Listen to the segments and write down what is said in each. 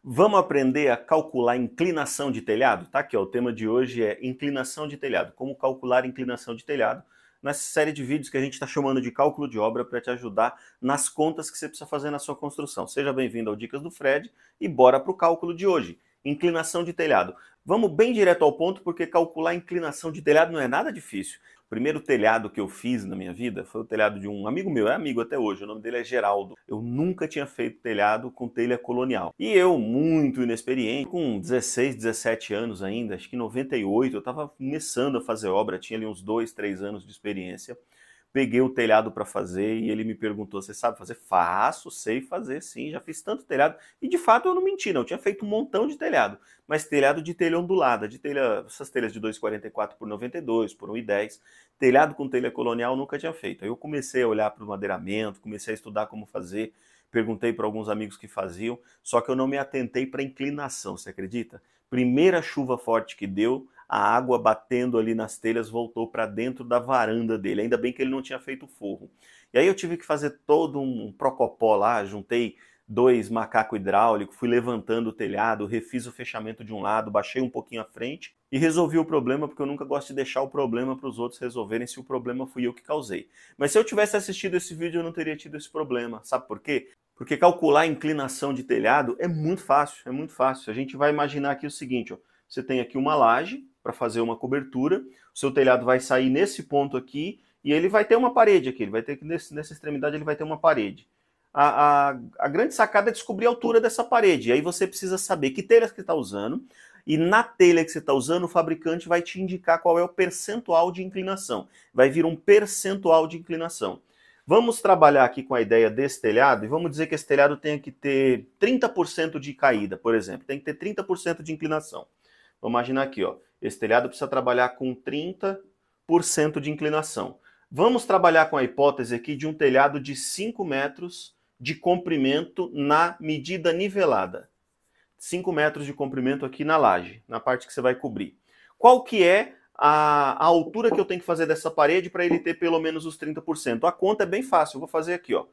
Vamos aprender a calcular inclinação de telhado? Tá aqui, ó, o tema de hoje é inclinação de telhado. Como calcular inclinação de telhado? Nessa série de vídeos que a gente está chamando de cálculo de obra para te ajudar nas contas que você precisa fazer na sua construção. Seja bem-vindo ao Dicas do Fred e bora para o cálculo de hoje. Inclinação de telhado. Vamos bem direto ao ponto porque calcular inclinação de telhado não é nada difícil. O primeiro telhado que eu fiz na minha vida foi o telhado de um amigo meu, é amigo até hoje, o nome dele é Geraldo. Eu nunca tinha feito telhado com telha colonial. E eu, muito inexperiente, com 16, 17 anos ainda, acho que em 98, eu estava começando a fazer obra, tinha ali uns 2, 3 anos de experiência. Peguei o telhado para fazer e ele me perguntou, você sabe fazer? Faço, sei fazer sim, já fiz tanto telhado. E de fato eu não menti não, eu tinha feito um montão de telhado. Mas telhado de telha ondulada, de telha, essas telhas de 2,44 por 92, por 1,10. Telhado com telha colonial eu nunca tinha feito. Aí eu comecei a olhar para o madeiramento, comecei a estudar como fazer, perguntei para alguns amigos que faziam, só que eu não me atentei para a inclinação, você acredita? Primeira chuva forte que deu, a água batendo ali nas telhas voltou para dentro da varanda dele. Ainda bem que ele não tinha feito forro. E aí eu tive que fazer todo um procopó lá, juntei 2 macacos hidráulicos, fui levantando o telhado, refiz o fechamento de um lado, baixei um pouquinho a frente e resolvi o problema, porque eu nunca gosto de deixar o problema para os outros resolverem se o problema fui eu que causei. Mas se eu tivesse assistido esse vídeo eu não teria tido esse problema. Sabe por quê? Porque calcular a inclinação de telhado é muito fácil, é muito fácil. A gente vai imaginar aqui o seguinte, ó, você tem aqui uma laje para fazer uma cobertura, o seu telhado vai sair nesse ponto aqui e ele vai ter uma parede aqui, ele vai ter que nessa extremidade ele vai ter uma parede. A grande sacada é descobrir a altura dessa parede, e aí você precisa saber que telha que você está usando, e na telha que você está usando o fabricante vai te indicar qual é o percentual de inclinação, vai vir um percentual de inclinação. Vamos trabalhar aqui com a ideia desse telhado e vamos dizer que esse telhado tenha que ter 30% de caída, por exemplo, tem que ter 30% de inclinação. Vamos imaginar aqui, ó, esse telhado precisa trabalhar com 30% de inclinação. Vamos trabalhar com a hipótese aqui de um telhado de 5 metros de comprimento na medida nivelada. 5 metros de comprimento aqui na laje, na parte que você vai cobrir. Qual que é a altura que eu tenho que fazer dessa parede para ele ter pelo menos os 30%? A conta é bem fácil, eu vou fazer aqui, ó.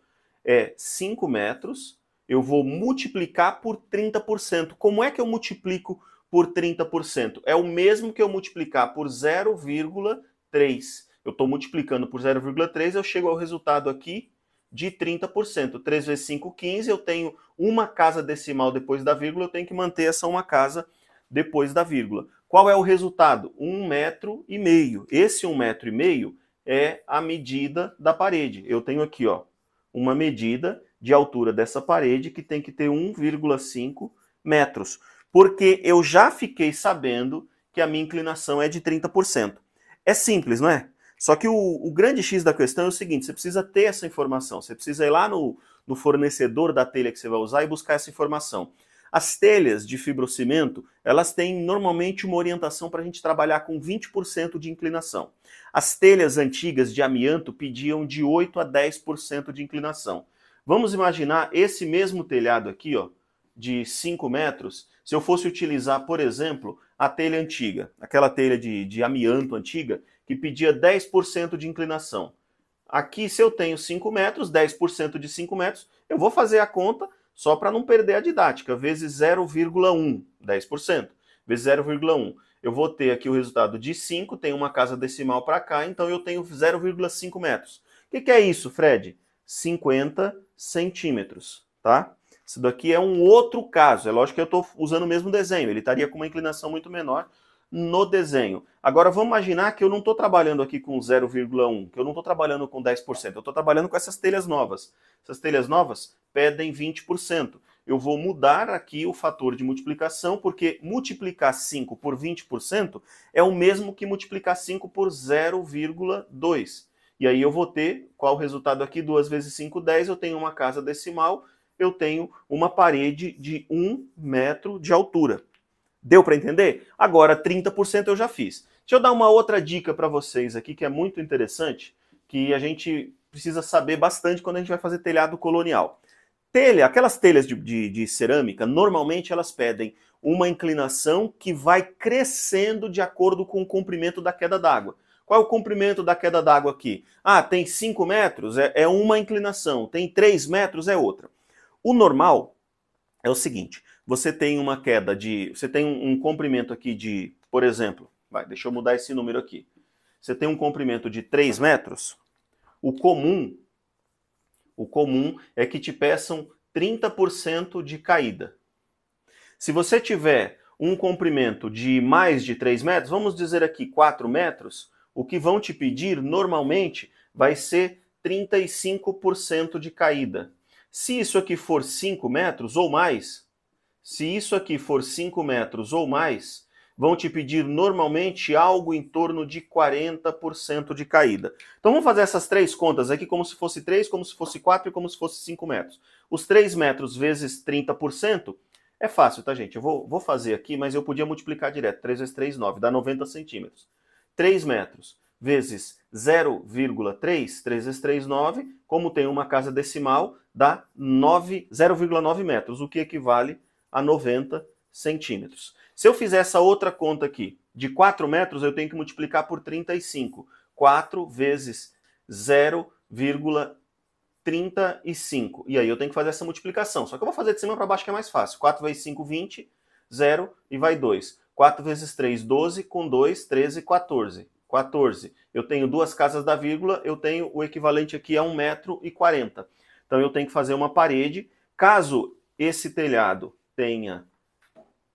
É 5 metros, eu vou multiplicar por 30%. Como é que eu multiplico por 30%? É o mesmo que eu multiplicar por 0,3. Eu estou multiplicando por 0,3, eu chego ao resultado aqui de 30%. 3 vezes 5, 15, eu tenho uma casa decimal depois da vírgula, eu tenho que manter essa uma casa depois da vírgula. Qual é o resultado? 1,5 m. Esse 1,5 m é a medida da parede. Eu tenho aqui, ó, uma medida de altura dessa parede que tem que ter 1,5 metros. Porque eu já fiquei sabendo que a minha inclinação é de 30%. É simples, não é? Só que o grande X da questão é o seguinte, você precisa ter essa informação, você precisa ir lá no fornecedor da telha que você vai usar e buscar essa informação. As telhas de fibrocimento, elas têm normalmente uma orientação para a gente trabalhar com 20% de inclinação. As telhas antigas de amianto pediam de 8 a 10% de inclinação. Vamos imaginar esse mesmo telhado aqui, ó, de 5 metros, se eu fosse utilizar, por exemplo, a telha antiga, aquela telha de amianto antiga, que pedia 10% de inclinação. Aqui, se eu tenho 5 metros, 10% de 5 metros, eu vou fazer a conta só para não perder a didática, vezes 0,1, 10%, vezes 0,1. Eu vou ter aqui o resultado de 5, tem uma casa decimal para cá, então eu tenho 0,5 metros. O que é isso, Fred? 50 centímetros, tá? Isso daqui é um outro caso, é lógico que eu estou usando o mesmo desenho, ele estaria com uma inclinação muito menor no desenho. Agora vamos imaginar que eu não estou trabalhando aqui com 0,1, que eu não estou trabalhando com 10%, eu estou trabalhando com essas telhas novas. Essas telhas novas pedem 20%. Eu vou mudar aqui o fator de multiplicação, porque multiplicar 5 por 20% é o mesmo que multiplicar 5 por 0,2. E aí eu vou ter, qual o resultado aqui? 2 vezes 5, 10, eu tenho uma casa decimal, eu tenho uma parede de 1 metro de altura. Deu para entender? Agora, 30% eu já fiz. Deixa eu dar uma outra dica para vocês aqui, que é muito interessante, que a gente precisa saber bastante quando a gente vai fazer telhado colonial. Telha, aquelas telhas de cerâmica, normalmente elas pedem uma inclinação que vai crescendo de acordo com o comprimento da queda d'água. Qual é o comprimento da queda d'água aqui? Ah, tem 5 metros? É uma inclinação. Tem 3 metros? É outra. O normal é o seguinte, você tem uma queda de... Você tem um comprimento aqui de, por exemplo, deixa eu mudar esse número aqui. Você tem um comprimento de 3 metros, o comum é que te peçam 30% de caída. Se você tiver um comprimento de mais de 3 metros, vamos dizer aqui 4 metros, o que vão te pedir normalmente vai ser 35% de caída. Se isso aqui for 5 metros ou mais, vão te pedir normalmente algo em torno de 40% de caída. Então vamos fazer essas três contas aqui como se fosse 3, como se fosse 4 e como se fosse 5 metros. Os 3 metros vezes 30% é fácil, tá, gente? Eu vou fazer aqui, mas eu podia multiplicar direto. 3 vezes 3, 9, dá 90 centímetros. 3 metros vezes 0,3, 3 vezes 3, 9, como tem uma casa decimal, dá 0,9 metros, o que equivale a 90 centímetros. Se eu fizer essa outra conta aqui, de 4 metros, eu tenho que multiplicar por 35. 4 vezes 0,35. E aí eu tenho que fazer essa multiplicação. Só que eu vou fazer de cima para baixo que é mais fácil. 4 vezes 5, 20. 0 e vai 2. 4 vezes 3, 12. Com 2, 13, 14. 14. Eu tenho duas casas da vírgula, eu tenho o equivalente aqui a 1,40 m. Então eu tenho que fazer uma parede. Caso esse telhado tenha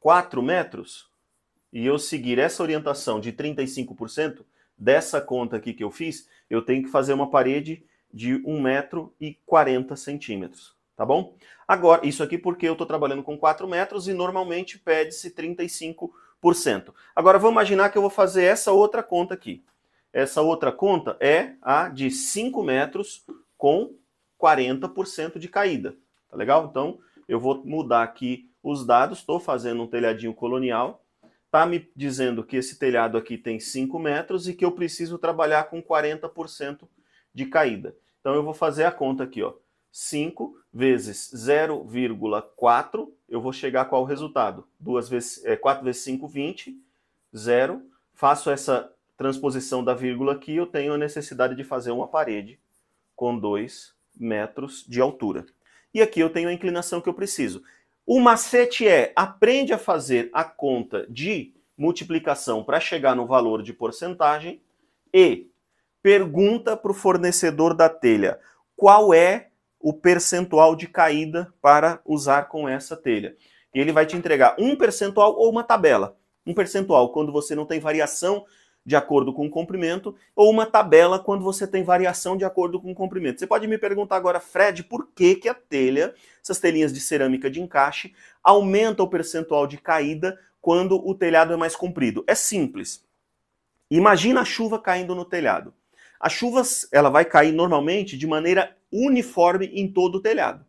4 metros, e eu seguir essa orientação de 35%, dessa conta aqui que eu fiz, eu tenho que fazer uma parede de 1,40 m, tá bom? Agora, isso aqui porque eu estou trabalhando com 4 metros e normalmente pede-se 35%. Agora, vamos imaginar que eu vou fazer essa outra conta aqui. Essa outra conta é a de 5 metros com 40% de caída, tá legal? Então, eu vou mudar aqui os dados, estou fazendo um telhadinho colonial, está me dizendo que esse telhado aqui tem 5 metros e que eu preciso trabalhar com 40% de caída. Então eu vou fazer a conta aqui, ó. 5 vezes 0,4, eu vou chegar a qual resultado? 4 vezes 5, 20, 0. Faço essa transposição da vírgula aqui, eu tenho a necessidade de fazer uma parede com 2 metros de altura. E aqui eu tenho a inclinação que eu preciso. O macete é, aprende a fazer a conta de multiplicação para chegar no valor de porcentagem e pergunta para o fornecedor da telha qual é o percentual de caída para usar com essa telha. E ele vai te entregar um percentual ou uma tabela. Um percentual quando você não tem variação de acordo com o comprimento, ou uma tabela quando você tem variação de acordo com o comprimento. Você pode me perguntar agora, Fred, por que a telha, essas telhinhas de cerâmica de encaixe, aumenta o percentual de caída quando o telhado é mais comprido? É simples. Imagina a chuva caindo no telhado. A chuva ela vai cair normalmente de maneira uniforme em todo o telhado.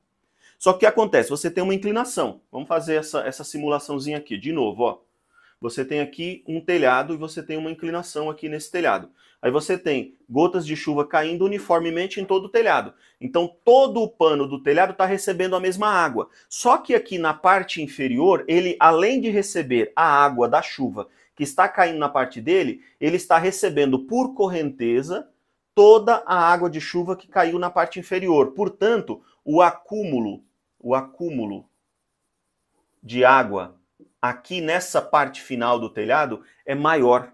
Só que o que acontece? Você tem uma inclinação. Vamos fazer essa simulaçãozinha aqui. De novo, ó. Você tem aqui um telhado e você tem uma inclinação aqui nesse telhado. Aí você tem gotas de chuva caindo uniformemente em todo o telhado. Então todo o pano do telhado está recebendo a mesma água. Só que aqui na parte inferior, ele além de receber a água da chuva que está caindo na parte dele, ele está recebendo por correnteza toda a água de chuva que caiu na parte inferior. Portanto, o acúmulo de água aqui nessa parte final do telhado é maior.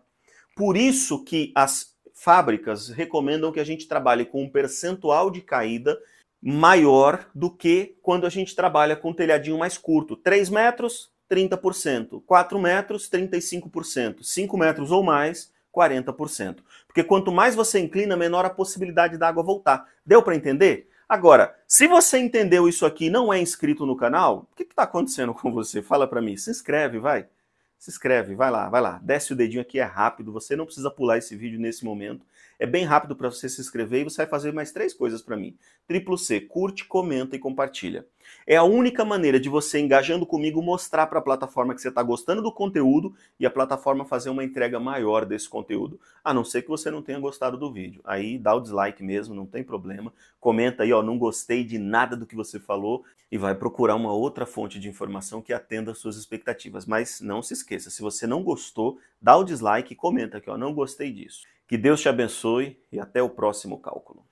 Por isso que as fábricas recomendam que a gente trabalhe com um percentual de caída maior do que quando a gente trabalha com um telhadinho mais curto. 3 metros, 30%. 4 metros, 35%. 5 metros ou mais, 40%. Porque quanto mais você inclina, menor a possibilidade da água voltar. Deu para entender? Agora, se você entendeu isso aqui e não é inscrito no canal, o que está acontecendo com você? Fala para mim. Se inscreve, vai. Se inscreve, vai lá. Desce o dedinho aqui, é rápido. Você não precisa pular esse vídeo nesse momento. É bem rápido para você se inscrever e você vai fazer mais 3 coisas para mim. C, curte, comenta e compartilha. É a única maneira de você, engajando comigo, mostrar para a plataforma que você está gostando do conteúdo e a plataforma fazer uma entrega maior desse conteúdo. A não ser que você não tenha gostado do vídeo. Aí dá o dislike mesmo, não tem problema. Comenta aí, ó, não gostei de nada do que você falou e vai procurar uma outra fonte de informação que atenda às suas expectativas. Mas não se esqueça, se você não gostou, dá o dislike e comenta aqui, ó, não gostei disso. Que Deus te abençoe e até o próximo cálculo.